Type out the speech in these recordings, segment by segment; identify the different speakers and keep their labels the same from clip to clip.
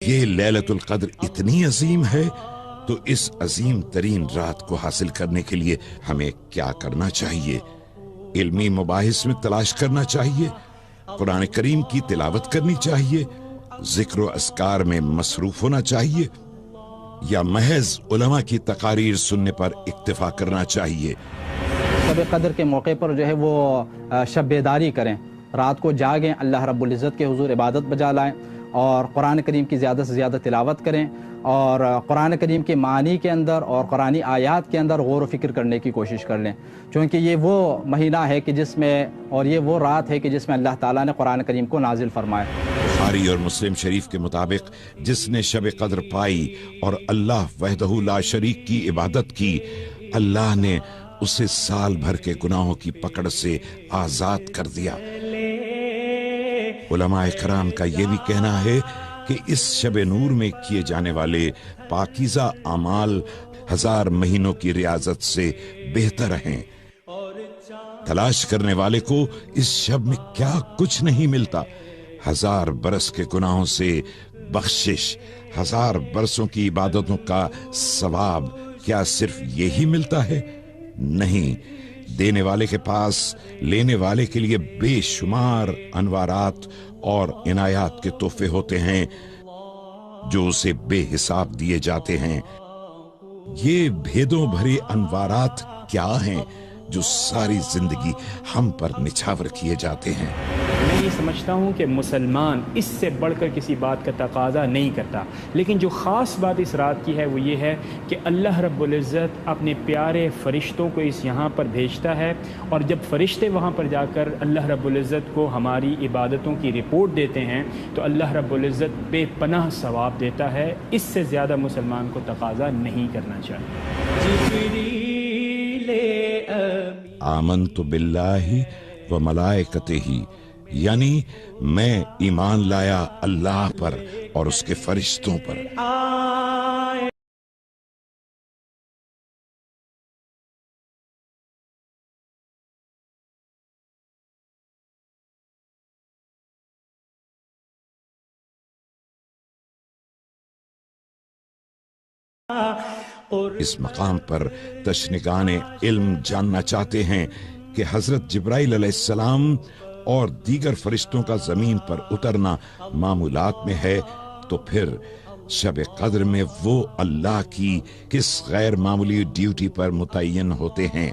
Speaker 1: یہ لیلۃ القدر اتنی عظیم ہے تو اس عظیم ترین رات کو حاصل کرنے کے لیے ہمیں کیا کرنا چاہیے؟ علمی مباحث میں تلاش کرنا چاہیے، قرآن کریم کی تلاوت کرنی چاہیے، ذکر و اذکار میں مصروف ہونا چاہیے، یا محض علماء کی تقاریر سننے پر اکتفا کرنا چاہیے؟
Speaker 2: شب قدر کے موقع پر جو ہے وہ شب بیداری کریں، رات کو جاگیں، اللہ رب العزت کے حضور عبادت بجا لائیں اور قرآن کریم کی زیادہ سے زیادہ تلاوت کریں اور قرآن کریم کے معنی کے اندر اور قرآنی آیات کے اندر غور و فکر کرنے کی کوشش کر لیں، چونکہ یہ وہ مہینہ ہے کہ جس میں اور یہ وہ رات ہے کہ جس میں اللہ تعالیٰ نے قرآن کریم کو نازل فرمایا۔
Speaker 1: بخاری اور مسلم شریف کے مطابق جس نے شب قدر پائی اور اللہ وحدہ لا شریک کی عبادت کی، اللہ نے اسے سال بھر کے گناہوں کی پکڑ سے آزاد کر دیا۔ علماء کرام کا یہ بھی کہنا ہے کہ اس شب نور میں کیے جانے والے پاکیزہ اعمال 1000 مہینوں کی ریاضت سے بہتر ہیں۔ تلاش کرنے والے کو اس شب میں کیا کچھ نہیں ملتا، 1000 برس کے گناہوں سے بخشش، 1000 برسوں کی عبادتوں کا ثواب، کیا صرف یہی ملتا ہے؟ نہیں، دینے والے کے پاس لینے والے کے لیے بے شمار انوارات اور عنایات کے تحفے ہوتے ہیں جو اسے بے حساب دیے جاتے ہیں۔ یہ بھیدوں بھرے انوارات کیا ہیں جو ساری زندگی ہم پر نچھاور کیے جاتے ہیں؟
Speaker 3: میں یہ سمجھتا ہوں کہ مسلمان اس سے بڑھ کر کسی بات کا تقاضا نہیں کرتا، لیکن جو خاص بات اس رات کی ہے وہ یہ ہے کہ اللہ رب العزت اپنے پیارے فرشتوں کو اس یہاں پر بھیجتا ہے، اور جب فرشتے وہاں پر جا کر اللہ رب العزت کو ہماری عبادتوں کی رپورٹ دیتے ہیں تو اللہ رب العزت بے پناہ ثواب دیتا ہے۔ اس سے زیادہ مسلمان کو تقاضا نہیں کرنا چاہیے۔
Speaker 1: آمنت باللہ و ملائکتہ، یعنی میں ایمان لایا اللہ پر اور اس کے فرشتوں پر۔ اس مقام پر تشنگان علم جاننا چاہتے ہیں کہ حضرت جبرائیل علیہ السلام اور دیگر فرشتوں کا زمین پر اترنا معمولات میں ہے، تو پھر شب قدر میں وہ اللہ کی کس غیر معمولی ڈیوٹی پر متعین ہوتے ہیں؟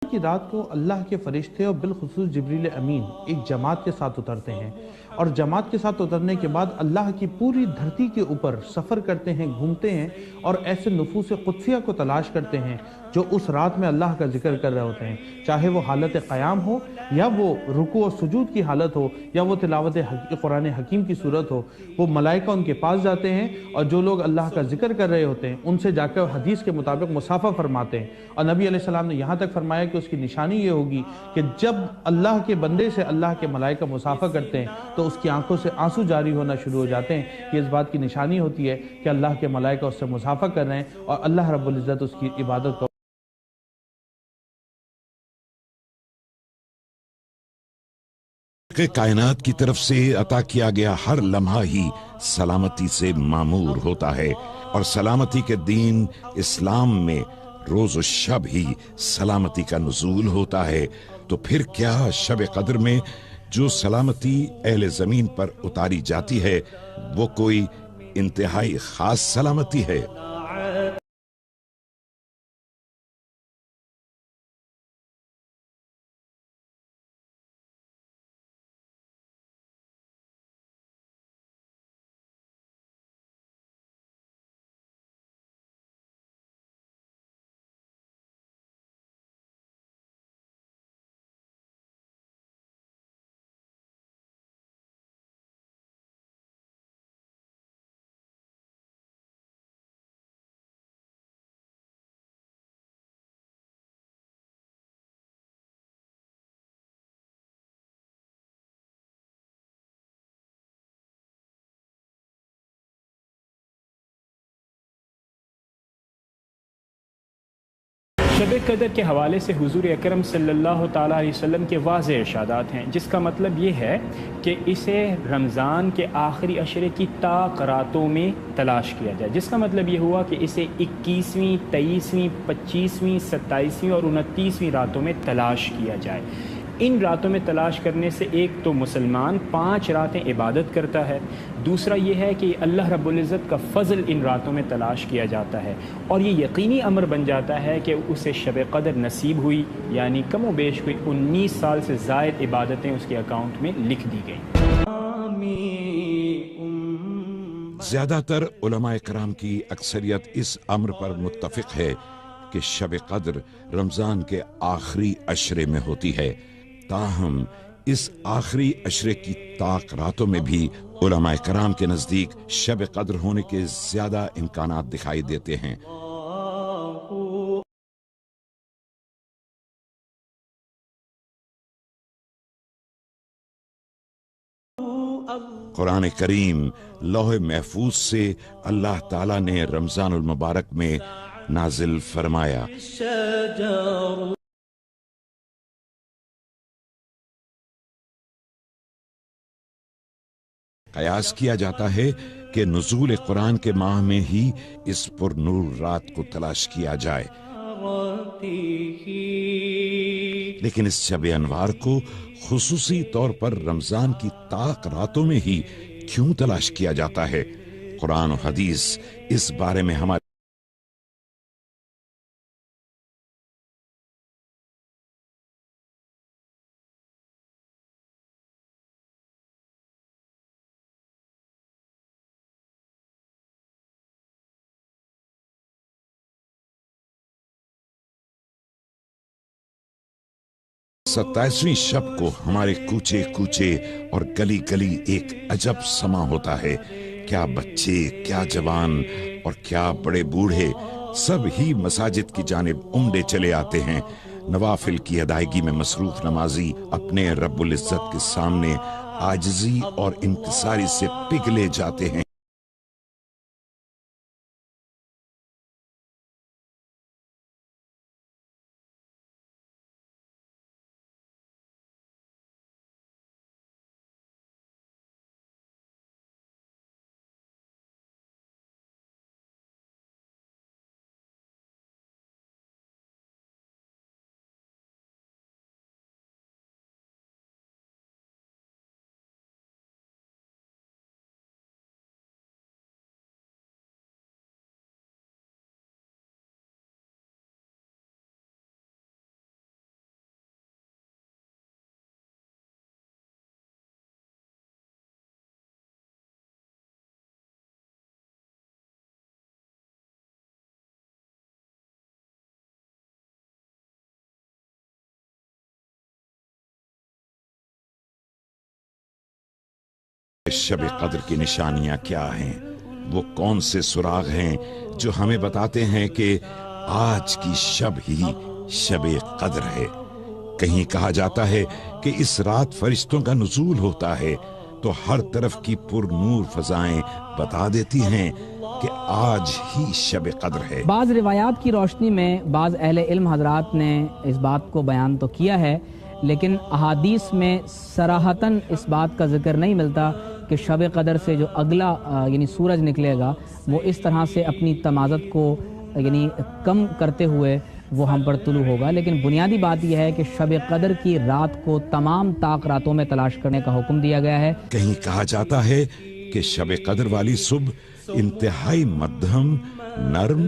Speaker 4: کی رات کو اللہ کے فرشتے اور بالخصوص جبریل امین ایک جماعت کے ساتھ اترتے ہیں، اور جماعت کے ساتھ اترنے کے بعد اللہ کی پوری دھرتی کے اوپر سفر کرتے ہیں، گھومتے ہیں اور ایسے نفوس قدسیہ کو تلاش کرتے ہیں جو اس رات میں اللہ کا ذکر کر رہے ہوتے ہیں، چاہے وہ حالت قیام ہو یا وہ رکوع و سجود کی حالت ہو یا وہ تلاوت قرآن حکیم کی صورت ہو۔ وہ ملائکہ ان کے پاس جاتے ہیں اور جو لوگ اللہ کا ذکر کر رہے ہوتے ہیں ان سے جا کر حدیث کے مطابق مصافحہ فرماتے ہیں، اور نبی علیہ السلام نے یہاں تک فرمایا کہ اس کی نشانی یہ ہوگی کہ جب اللہ کے بندے سے اللہ کے ملائکہ مصافحہ کرتے ہیں تو اس کی آنکھوں سے آنسو جاری ہونا شروع ہو جاتے ہیں۔ یہ اس بات کی نشانی ہوتی ہے کہ اللہ کے ملائکہ اس سے مصافحہ کر رہے ہیں اور اللہ رب العزت اس کی عبادت کو
Speaker 1: کہ کائنات کی طرف سے عطا کیا گیا ہر لمحہ ہی سلامتی سے معمور ہوتا ہے، اور سلامتی کے دین اسلام میں روز و شب ہی سلامتی کا نزول ہوتا ہے۔ تو پھر کیا شب قدر میں جو سلامتی اہل زمین پر اتاری جاتی ہے وہ کوئی انتہائی خاص سلامتی ہے؟
Speaker 3: شب قدر کے حوالے سے حضور اکرم صلی اللہ تعالیٰ علیہ وسلم کے واضح ارشادات ہیں، جس کا مطلب یہ ہے کہ اسے رمضان کے آخری عشرے کی طاق راتوں میں تلاش کیا جائے، جس کا مطلب یہ ہوا کہ اسے 21ویں، 23ویں، 25ویں، 27ویں اور 29ویں راتوں میں تلاش کیا جائے۔ ان راتوں میں تلاش کرنے سے ایک تو مسلمان 5 راتیں عبادت کرتا ہے، دوسرا یہ ہے کہ اللہ رب العزت کا فضل ان راتوں میں تلاش کیا جاتا ہے، اور یہ یقینی امر بن جاتا ہے کہ اسے شب قدر نصیب ہوئی، یعنی کم و بیش کوئی 19 سال سے زائد عبادتیں اس کے اکاؤنٹ میں لکھ دی گئیں۔
Speaker 1: زیادہ تر علماء کرام کی اکثریت اس امر پر متفق ہے کہ شب قدر رمضان کے آخری عشرے میں ہوتی ہے، تاہم اس آخری عشرے کی طاق راتوں میں بھی علماء کرام کے نزدیک شب قدر ہونے کے زیادہ امکانات دکھائی دیتے ہیں۔ قرآن کریم لوح محفوظ سے اللہ تعالیٰ نے رمضان المبارک میں نازل فرمایا، قیاس کیا جاتا ہے کہ نزول قرآن کے ماہ میں ہی اس پر نور رات کو تلاش کیا جائے، لیکن اس شب انوار کو خصوصی طور پر رمضان کی طاق راتوں میں ہی کیوں تلاش کیا جاتا ہے؟ قرآن و حدیث اس بارے میں ہمارے ستائیسویں شب کو ہمارے کوچے کوچے اور گلی گلی ایک عجب سما ہوتا ہے۔ کیا بچے، کیا جوان اور کیا بڑے بوڑھے سب ہی مساجد کی جانب امڈے چلے آتے ہیں۔ نوافل کی ادائیگی میں مصروف نمازی اپنے رب العزت کے سامنے عاجزی اور انکساری سے پگھلے جاتے ہیں۔ شب قدر کی نشانیاں کیا ہیں؟ وہ کون سے سراغ ہیں جو ہمیں بتاتے ہیں کہ آج کی شب ہی شب قدر ہے؟ کہیں کہا جاتا ہے کہ اس رات فرشتوں کا نزول ہوتا ہے تو ہر طرف کی پر نور فضائیں بتا دیتی ہیں کہ آج ہی شب قدر ہے۔
Speaker 5: بعض روایات کی روشنی میں بعض اہل علم حضرات نے اس بات کو بیان تو کیا ہے، لیکن احادیث میں صراحتاً اس بات کا ذکر نہیں ملتا کہ شب قدر سے جو اگلا یعنی سورج نکلے گا وہ اس طرح سے اپنی تمازت کو یعنی کم کرتے ہوئے وہ ہم پر طلوع ہوگا، لیکن بنیادی بات یہ ہے کہ شب قدر کی رات کو تمام طاق راتوں میں تلاش کرنے کا حکم دیا گیا ہے۔
Speaker 1: کہیں کہا جاتا ہے کہ شب قدر والی صبح انتہائی مدھم، نرم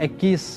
Speaker 2: 21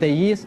Speaker 2: 23